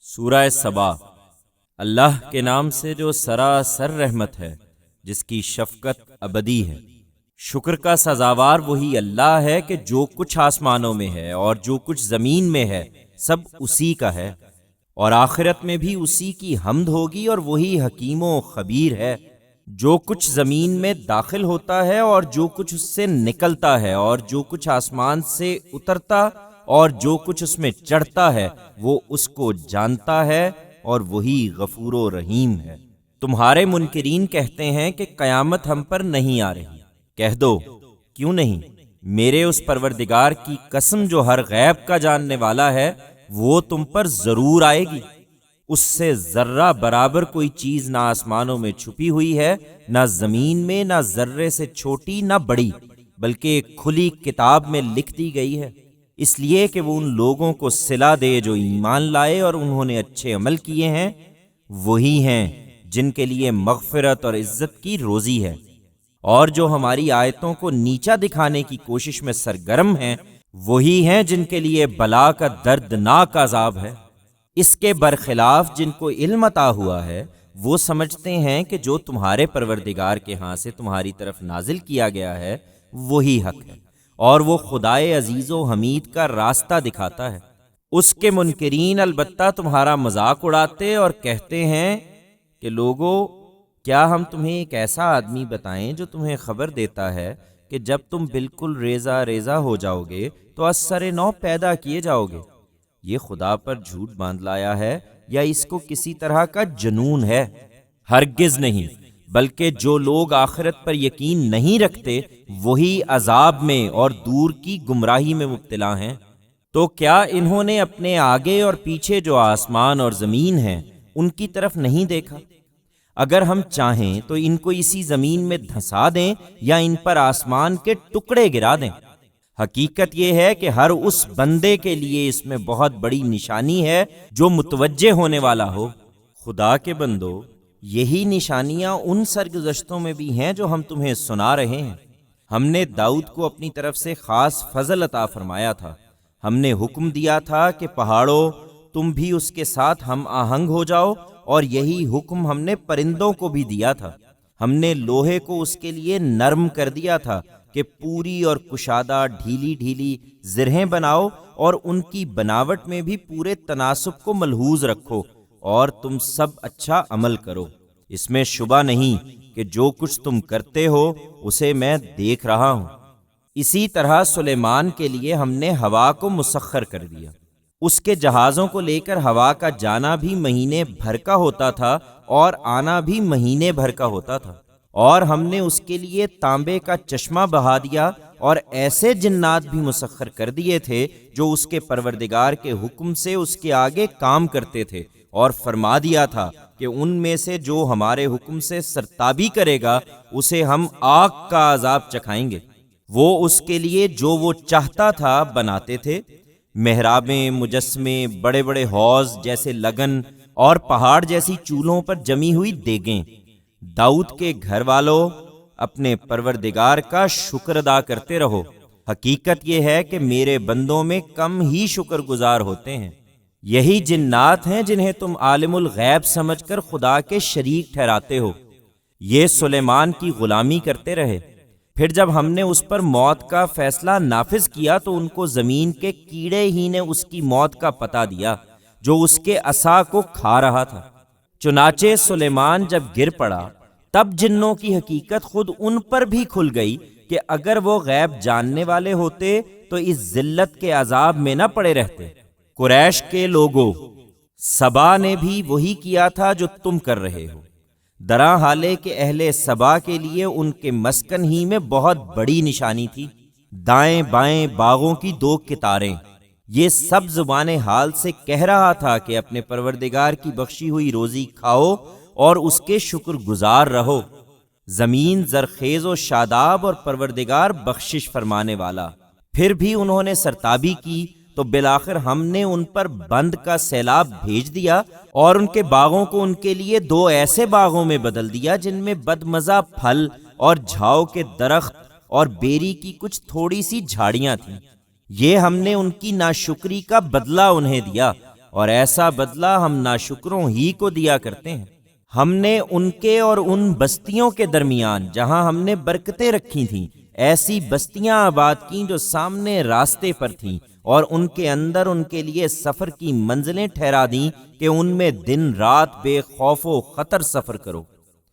سورہ سبا۔ اللہ کے نام سے جو سراسر رحمت ہے، جس کی شفقت ابدی ہے۔ شکر کا سزاوار وہی اللہ ہے کہ جو کچھ آسمانوں میں ہے اور جو کچھ زمین میں ہے سب اسی کا ہے، اور آخرت میں بھی اسی کی حمد ہوگی، اور وہی حکیم و خبیر ہے۔ جو کچھ زمین میں داخل ہوتا ہے اور جو کچھ اس سے نکلتا ہے، اور جو کچھ آسمان سے اترتا اور جو کچھ اس میں چڑھتا ہے، وہ اس کو جانتا ہے، اور وہی غفور و رحیم ہے۔ تمہارے منکرین کہتے ہیں کہ قیامت ہم پر نہیں آ رہی۔ کہہ دو، کیوں نہیں؟ میرے اس پروردگار کی قسم جو ہر غیب کا جاننے والا ہے، وہ تم پر ضرور آئے گی۔ اس سے ذرہ برابر کوئی چیز نہ آسمانوں میں چھپی ہوئی ہے، نہ زمین میں، نہ ذرے سے چھوٹی نہ بڑی، بلکہ ایک کھلی کتاب میں لکھ دی گئی ہے، اس لیے کہ وہ ان لوگوں کو صلہ دے جو ایمان لائے اور انہوں نے اچھے عمل کیے ہیں۔ وہی ہیں جن کے لیے مغفرت اور عزت کی روزی ہے، اور جو ہماری آیتوں کو نیچا دکھانے کی کوشش میں سرگرم ہیں، وہی ہیں جن کے لیے بلا کا دردناک عذاب ہے۔ اس کے برخلاف جن کو علم عطا ہوا ہے، وہ سمجھتے ہیں کہ جو تمہارے پروردگار کے ہاں سے تمہاری طرف نازل کیا گیا ہے وہی حق ہے، اور وہ خدائے عزیز و حمید کا راستہ دکھاتا ہے۔ اس کے منکرین البتہ تمہارا مذاق اڑاتے اور کہتے ہیں کہ لوگو، کیا ہم تمہیں ایک ایسا آدمی بتائیں جو تمہیں خبر دیتا ہے کہ جب تم بالکل ریزہ ریزہ ہو جاؤ گے تو از سر نو پیدا کیے جاؤ گے؟ یہ خدا پر جھوٹ باندھ لایا ہے، یا اس کو کسی طرح کا جنون ہے؟ ہرگز نہیں، بلکہ جو لوگ آخرت پر یقین نہیں رکھتے وہی عذاب میں اور دور کی گمراہی میں مبتلا ہیں۔ تو کیا انہوں نے اپنے آگے اور پیچھے جو آسمان اور زمین ہیں ان کی طرف نہیں دیکھا؟ اگر ہم چاہیں تو ان کو اسی زمین میں دھنسا دیں یا ان پر آسمان کے ٹکڑے گرا دیں۔ حقیقت یہ ہے کہ ہر اس بندے کے لیے اس میں بہت بڑی نشانی ہے جو متوجہ ہونے والا ہو۔ خدا کے بندو، یہی نشانیاں ان سرگزشتوں میں بھی ہیں جو ہم تمہیں سنا رہے ہیں۔ ہم نے داؤد کو اپنی طرف سے خاص فضل عطا فرمایا تھا۔ ہم نے حکم دیا تھا کہ پہاڑوں، تم بھی اس کے ساتھ ہم آہنگ ہو جاؤ، اور یہی حکم ہم نے پرندوں کو بھی دیا تھا۔ ہم نے لوہے کو اس کے لیے نرم کر دیا تھا کہ پوری اور کشادہ ڈھیلی ڈھیلی زرہیں بناؤ، اور ان کی بناوٹ میں بھی پورے تناسب کو ملحوظ رکھو، اور تم سب اچھا عمل کرو۔ اس میں شبہ نہیں کہ جو کچھ تم کرتے ہو اسے میں دیکھ رہا ہوں۔ اسی طرح سلیمان کے لیے ہم نے ہوا کو مسخر کر دیا۔ اس کے جہازوں کو لے کر ہوا کا جانا بھی مہینے بھر کا ہوتا تھا اور آنا بھی مہینے بھر کا ہوتا تھا، اور ہم نے اس کے لیے تانبے کا چشمہ بہا دیا، اور ایسے جنات بھی مسخر کر دیے تھے جو اس کے پروردگار کے حکم سے اس کے آگے کام کرتے تھے، اور فرما دیا تھا کہ ان میں سے جو ہمارے حکم سے سرتابی کرے گا اسے ہم آگ کا عذاب چکھائیں گے۔ وہ اس کے لیے جو وہ چاہتا تھا بناتے تھے، محرابیں، مجسمے، بڑے بڑے حوض جیسے لگن، اور پہاڑ جیسی چولہوں پر جمی ہوئی دیگیں۔ داؤد کے گھر والوں، اپنے پروردگار کا شکر ادا کرتے رہو۔ حقیقت یہ ہے کہ میرے بندوں میں کم ہی شکر گزار ہوتے ہیں۔ یہی جنات ہیں جنہیں تم عالم الغیب سمجھ کر خدا کے شریک ٹھہراتے ہو۔ یہ سلیمان کی غلامی کرتے رہے، پھر جب ہم نے اس پر موت کا فیصلہ نافذ کیا تو ان کو زمین کے کیڑے ہی نے اس کی موت کا پتہ دیا جو اس کے عصا کو کھا رہا تھا۔ چنانچہ سلیمان جب گر پڑا تب جنوں کی حقیقت خود ان پر بھی کھل گئی کہ اگر وہ غیب جاننے والے ہوتے تو اس ذلت کے عذاب میں نہ پڑے رہتے۔ قریش کے لوگوں، سبا نے بھی وہی کیا تھا جو تم کر رہے ہو۔ درا حالے کہ اہل سبا کے لیے ان کے مسکن ہی میں بہت بڑی نشانی تھی، دائیں بائیں باغوں کی 2 قطاریں۔ یہ سب زبان حال سے کہہ رہا تھا کہ اپنے پروردگار کی بخشی ہوئی روزی کھاؤ اور اس کے شکر گزار رہو۔ زمین زرخیز و شاداب اور پروردگار بخشش فرمانے والا۔ پھر بھی انہوں نے سرتابی کی تو بالآخر ہم نے ان پر بند کا سیلاب بھیج دیا، اور ان کے باغوں کو ان کے لیے 2 ایسے باغوں میں بدل دیا جن میں بدمزہ پھل اور جھاؤ کے درخت اور بیری کی کچھ تھوڑی سی جھاڑیاں تھیں۔ یہ ہم نے ان کی ناشکری کا بدلہ انہیں دیا، اور ایسا بدلہ ہم ناشکروں ہی کو دیا کرتے ہیں۔ ہم نے ان کے اور ان بستیوں کے درمیان جہاں ہم نے برکتیں رکھی تھیں ایسی بستیاں آباد کیں جو سامنے راستے پر تھیں، اور ان کے اندر ان کے لیے سفر کی منزلیں ٹھہرا دیں کہ ان میں دن رات بے خوف و خطر سفر کرو۔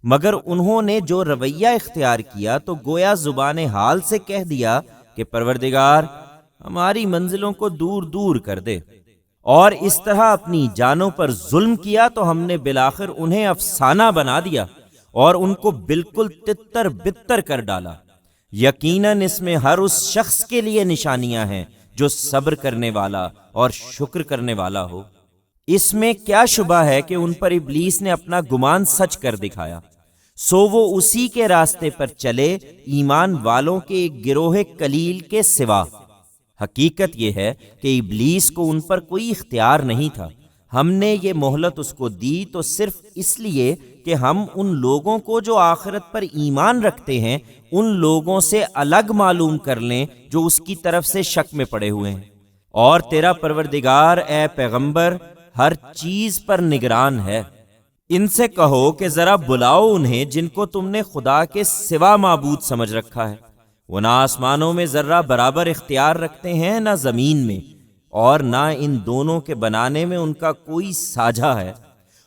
مگر انہوں نے جو رویہ اختیار کیا تو گویا زبان حال سے کہہ دیا کہ پروردگار ہماری منزلوں کو دور دور کر دے، اور اس طرح اپنی جانوں پر ظلم کیا تو ہم نے بالآخر انہیں افسانہ بنا دیا اور ان کو بالکل تتر بتر کر ڈالا۔ یقیناً اس میں ہر اس شخص کے لیے نشانیاں ہیں جو صبر کرنے والا اور شکر کرنے والا ہو۔ اس میں کیا شبہ ہے کہ ان پر ابلیس نے اپنا گمان سچ کر دکھایا، سو وہ اسی کے راستے پر چلے ایمان والوں کے ایک گروہ قلیل کے سوا۔ حقیقت یہ ہے کہ ابلیس کو ان پر کوئی اختیار نہیں تھا۔ ہم نے یہ مہلت اس کو دی تو صرف اس لیے کہ ہم ان لوگوں کو جو آخرت پر ایمان رکھتے ہیں ان لوگوں سے الگ معلوم کر لیں جو اس کی طرف سے شک میں پڑے ہوئے ہیں۔ اور تیرا پروردگار اے پیغمبر ہر چیز پر نگران ہے۔ ان سے کہو کہ ذرا بلاؤ انہیں جن کو تم نے خدا کے سوا معبود سمجھ رکھا ہے۔ وہ نہ آسمانوں میں ذرہ برابر اختیار رکھتے ہیں نہ زمین میں، اور نہ ان دونوں کے بنانے میں ان کا کوئی ساجھا ہے،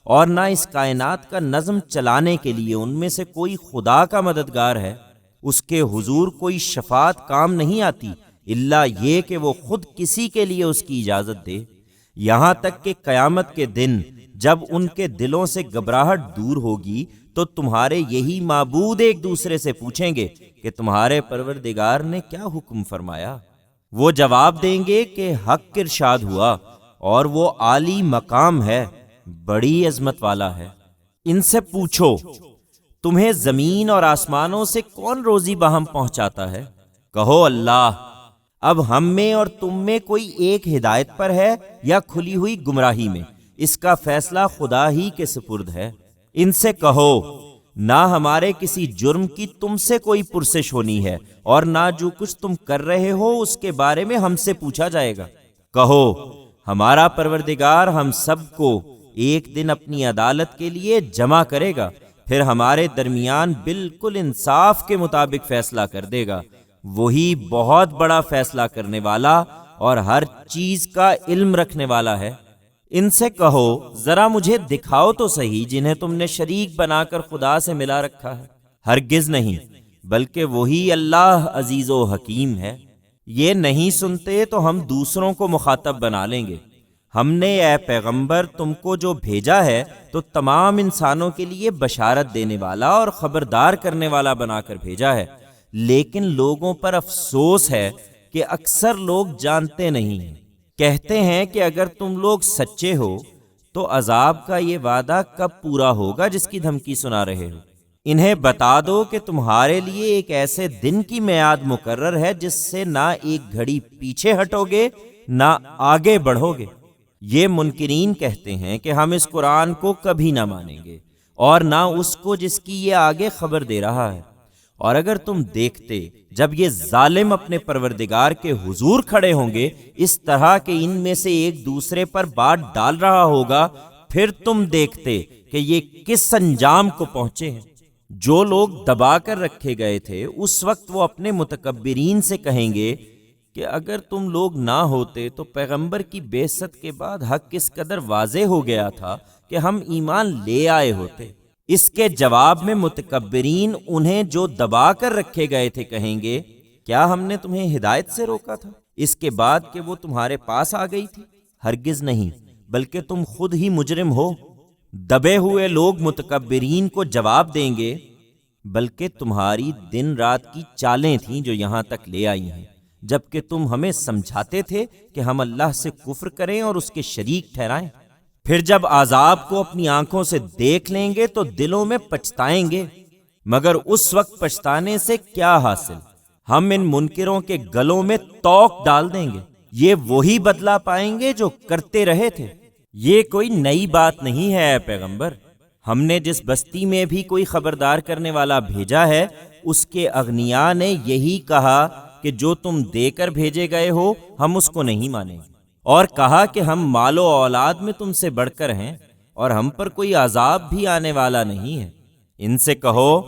اور نہ اس کائنات کا نظم چلانے کے لیے ان میں سے کوئی خدا کا مددگار ہے۔ اس کے حضور کوئی شفاعت کام نہیں آتی الا یہ کہ وہ خود کسی کے لیے اس کی اجازت دے، یہاں تک کہ قیامت کے دن جب ان کے دلوں سے گھبراہٹ دور ہوگی تو تمہارے یہی معبود ایک دوسرے سے پوچھیں گے کہ تمہارے پروردگار نے کیا حکم فرمایا۔ وہ جواب دیں گے کہ حق ارشاد ہوا اور وہ عالی مقام ہے، بڑی عظمت والا ہے۔ ان سے پوچھو تمہیں زمین اور آسمانوں سے کون روزی باہم پہنچاتا ہے؟ کہو اللہ۔ اب ہم میں اور تم میں کوئی ایک ہدایت پر ہے یا کھلی ہوئی گمراہی میں، اس کا فیصلہ خدا ہی کے سپرد ہے۔ ان سے کہو نہ ہمارے کسی جرم کی تم سے کوئی پرسش ہونی ہے اور نہ جو کچھ تم کر رہے ہو اس کے بارے میں ہم سے پوچھا جائے گا۔ کہو ہمارا پروردگار ہم سب کو ایک دن اپنی عدالت کے لیے جمع کرے گا، پھر ہمارے درمیان بالکل انصاف کے مطابق فیصلہ کر دے گا۔ وہی بہت بڑا فیصلہ کرنے والا اور ہر چیز کا علم رکھنے والا ہے۔ ان سے کہو ذرا مجھے دکھاؤ تو صحیح جنہیں تم نے شریک بنا کر خدا سے ملا رکھا ہے۔ ہرگز نہیں، بلکہ وہی اللہ عزیز و حکیم ہے۔ یہ نہیں سنتے تو ہم دوسروں کو مخاطب بنا لیں گے۔ ہم نے اے پیغمبر تم کو جو بھیجا ہے تو تمام انسانوں کے لیے بشارت دینے والا اور خبردار کرنے والا بنا کر بھیجا ہے، لیکن لوگوں پر افسوس ہے کہ اکثر لوگ جانتے نہیں ہیں۔ کہتے ہیں کہ اگر تم لوگ سچے ہو تو عذاب کا یہ وعدہ کب پورا ہوگا جس کی دھمکی سنا رہے ہو؟ انہیں بتا دو کہ تمہارے لیے ایک ایسے دن کی میعاد مقرر ہے جس سے نہ ایک گھڑی پیچھے ہٹو گے نہ آگے بڑھو گے۔ یہ منکرین کہتے ہیں کہ ہم اس قرآن کو کبھی نہ مانیں گے اور نہ اس کو جس کی یہ آگے خبر دے رہا ہے۔ اور اگر تم دیکھتے جب یہ ظالم اپنے پروردگار کے حضور کھڑے ہوں گے اس طرح کہ ان میں سے ایک دوسرے پر بات ڈال رہا ہوگا، پھر تم دیکھتے کہ یہ کس انجام کو پہنچے ہیں۔ جو لوگ دبا کر رکھے گئے تھے اس وقت وہ اپنے متکبرین سے کہیں گے کہ اگر تم لوگ نہ ہوتے تو پیغمبر کی بعثت کے بعد حق اس قدر واضح ہو گیا تھا کہ ہم ایمان لے آئے ہوتے۔ اس کے جواب میں متکبرین انہیں جو دبا کر رکھے گئے تھے کہیں گے کیا ہم نے تمہیں ہدایت سے روکا تھا اس کے بعد کہ وہ تمہارے پاس آ گئی تھی؟ ہرگز نہیں، بلکہ تم خود ہی مجرم ہو۔ دبے ہوئے لوگ متکبرین کو جواب دیں گے بلکہ تمہاری دن رات کی چالیں تھیں جو یہاں تک لے آئی ہیں، جبکہ تم ہمیں سمجھاتے تھے کہ ہم اللہ سے کفر کریں اور اس کے شریک ٹھہرائیں۔ پھر جب عذاب کو اپنی آنکھوں سے دیکھ لیں گے تو دلوں میں پچھتائیں گے، مگر اس وقت پچھتانے سے کیا حاصل؟ ہم ان منکروں کے گلوں میں توق ڈال دیں گے، یہ وہی بدلہ پائیں گے جو کرتے رہے تھے۔ یہ کوئی نئی بات نہیں ہے اے پیغمبر، ہم نے جس بستی میں بھی کوئی خبردار کرنے والا بھیجا ہے اس کے اغنیاء نے یہی کہا کہ جو تم دے کر بھیجے گئے ہو ہم اس کو نہیں مانیں گے، اور کہا کہ ہم مال و اولاد میں تم سے بڑھ کر ہیں اور ہم پر کوئی عذاب بھی آنے والا نہیں ہے۔ ان سے کہو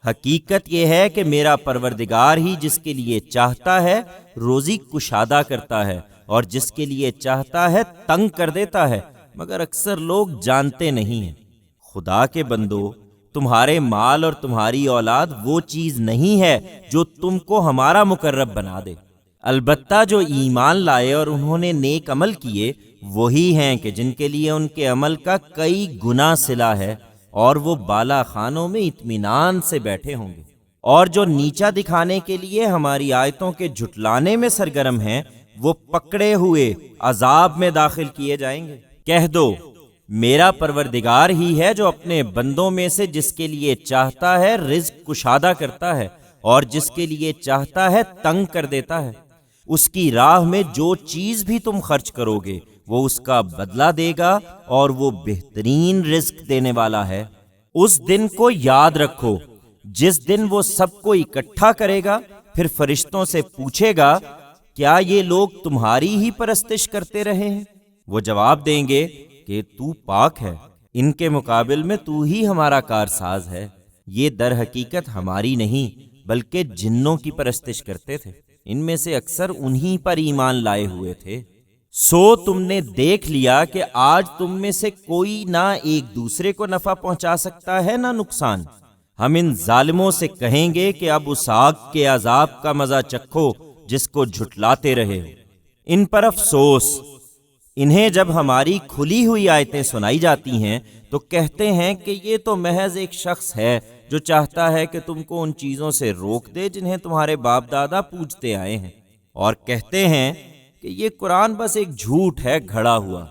حقیقت یہ ہے کہ میرا پروردگار ہی جس کے لیے چاہتا ہے روزی کشادہ کرتا ہے اور جس کے لیے چاہتا ہے تنگ کر دیتا ہے، مگر اکثر لوگ جانتے نہیں ہیں۔ خدا کے بندو، تمہارے مال اور تمہاری اولاد وہ چیز نہیں ہے جو تم کو ہمارا مقرب بنا دے، البتہ جو ایمان لائے اور انہوں نے نیک عمل کیے وہی ہیں کہ جن کے لیے ان کے عمل کا کئی گنا صلہ ہے، اور وہ بالا خانوں میں اطمینان سے بیٹھے ہوں گے۔ اور جو نیچا دکھانے کے لیے ہماری آیتوں کے جھٹلانے میں سرگرم ہیں وہ پکڑے ہوئے عذاب میں داخل کیے جائیں گے۔ کہہ دو میرا پروردگار ہی ہے جو اپنے بندوں میں سے جس کے لیے چاہتا ہے رزق کشادہ کرتا ہے اور جس کے لیے چاہتا ہے تنگ کر دیتا ہے۔ اس کی راہ میں جو چیز بھی تم خرچ کرو گے وہ اس کا بدلہ دے گا اور وہ بہترین رزق دینے والا ہے۔ اس دن کو یاد رکھو جس دن وہ سب کو اکٹھا کرے گا، پھر فرشتوں سے پوچھے گا کیا یہ لوگ تمہاری ہی پرستش کرتے رہے ہیں؟ وہ جواب دیں گے کہ تو پاک ہے، ان کے مقابل میں تو ہی ہمارا کارساز ہے، یہ در حقیقت ہماری نہیں بلکہ جنوں کی پرستش کرتے تھے، ان میں سے اکثر انہی پر ایمان لائے ہوئے تھے۔ سو تم نے دیکھ لیا کہ آج تم میں سے کوئی نہ ایک دوسرے کو نفع پہنچا سکتا ہے نہ نقصان۔ ہم ان ظالموں سے کہیں گے کہ اب اس آگ کے عذاب کا مزہ چکھو جس کو جھٹلاتے رہے ہو۔ ان پر افسوس، انہیں جب ہماری کھلی ہوئی آیتیں سنائی جاتی ہیں تو کہتے ہیں کہ یہ تو محض ایک شخص ہے جو چاہتا ہے کہ تم کو ان چیزوں سے روک دے جنہیں تمہارے باپ دادا پوجتے آئے ہیں، اور کہتے ہیں کہ یہ قرآن بس ایک جھوٹ ہے گھڑا ہوا۔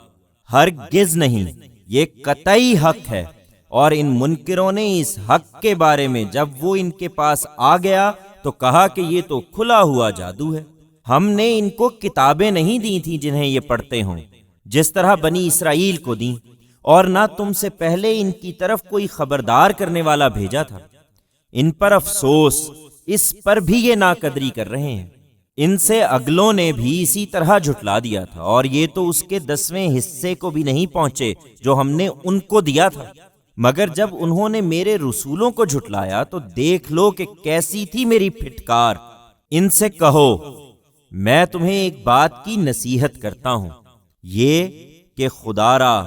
ہرگز نہیں، یہ قطعی حق ہے۔ اور ان منکروں نے اس حق کے بارے میں جب وہ ان کے پاس آ گیا تو کہا کہ یہ تو کھلا ہوا جادو ہے، ہم نے ان کو کتابیں نہیں دی تھیں جنہیں یہ پڑھتے ہوں، جس طرح بنی اسرائیل کو دیں، اور نہ تم سے پہلے ان کی طرف کوئی خبردار کرنے والا بھیجا تھا۔ ان پر افسوس، اس پر بھی یہ ناقدری کر رہے ہیں۔ ان سے اگلوں نے بھی اسی طرح جھٹلا دیا تھا، اور یہ تو اس کے 10ویں حصے کو بھی نہیں پہنچے جو ہم نے ان کو دیا تھا۔ مگر جب انہوں نے میرے رسولوں کو جھٹلایا تو دیکھ لو کہ کیسی تھی میری پھٹکار۔ ان سے کہو میں تمہیں ایک بات کی نصیحت کرتا ہوں، یہ کہ خدا را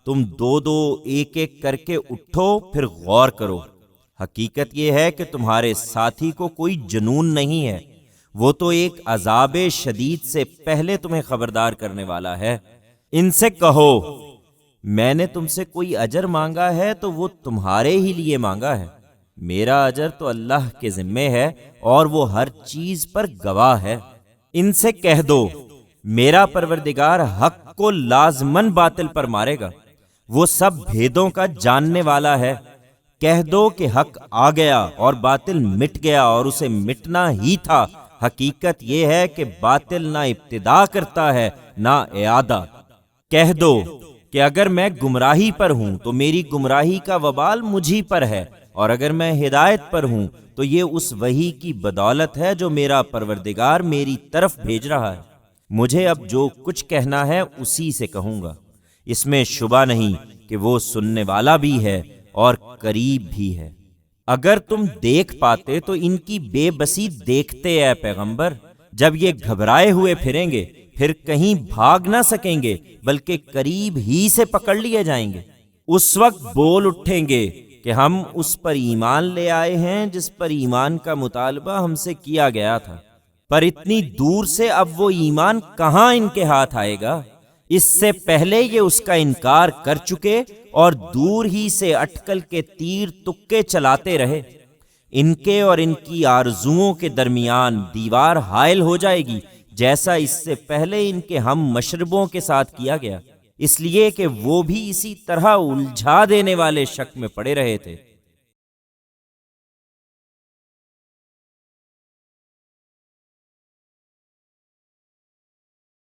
تم دو دو ایک ایک کر کے اٹھو، پھر غور کرو۔ حقیقت یہ ہے کہ تمہارے ساتھی کو کوئی جنون نہیں ہے، وہ تو ایک عذاب شدید سے پہلے تمہیں خبردار کرنے والا ہے۔ ان سے کہو میں نے تم سے کوئی اجر مانگا ہے تو وہ تمہارے ہی لیے مانگا ہے، میرا اجر تو اللہ کے ذمے ہے اور وہ ہر چیز پر گواہ ہے۔ ان سے کہہ دو میرا پروردگار حق کو لازماً باطل پر مارے گا، وہ سب بھیدوں کا جاننے والا ہے۔ کہہ دو کہ حق آ گیا اور باطل مٹ گیا اور اسے مٹنا ہی تھا۔ حقیقت یہ ہے کہ باطل نہ ابتدا کرتا ہے نہ اعادہ۔ کہہ دو کہ اگر میں گمراہی پر ہوں تو میری گمراہی کا وبال مجھی پر ہے، اور اگر میں ہدایت پر ہوں تو یہ اس وحی کی بدولت ہے جو میرا پروردگار میری طرف بھیج رہا ہے۔ مجھے اب جو کچھ کہنا ہے اسی سے کہوں گا، اس میں شبہ نہیں کہ وہ سننے والا بھی ہے اور قریب بھی ہے۔ اگر تم دیکھ پاتے تو ان کی بے بسی دیکھتے اے پیغمبر، جب یہ گھبرائے ہوئے پھریں گے پھر کہیں بھاگ نہ سکیں گے بلکہ قریب ہی سے پکڑ لیے جائیں گے۔ اس وقت بول اٹھیں گے کہ ہم اس پر ایمان لے آئے ہیں جس پر ایمان کا مطالبہ ہم سے کیا گیا تھا، پر اتنی دور سے اب وہ ایمان کہاں ان کے ہاتھ آئے گا؟ اس سے پہلے یہ اس کا انکار کر چکے اور دور ہی سے اٹکل کے تیر تکے چلاتے رہے۔ ان کے اور ان کی آرزوؤں کے درمیان دیوار حائل ہو جائے گی، جیسا اس سے پہلے ان کے ہم مشربوں کے ساتھ کیا گیا، اس لیے کہ وہ بھی اسی طرح الجھا دینے والے شک میں پڑے رہے تھے۔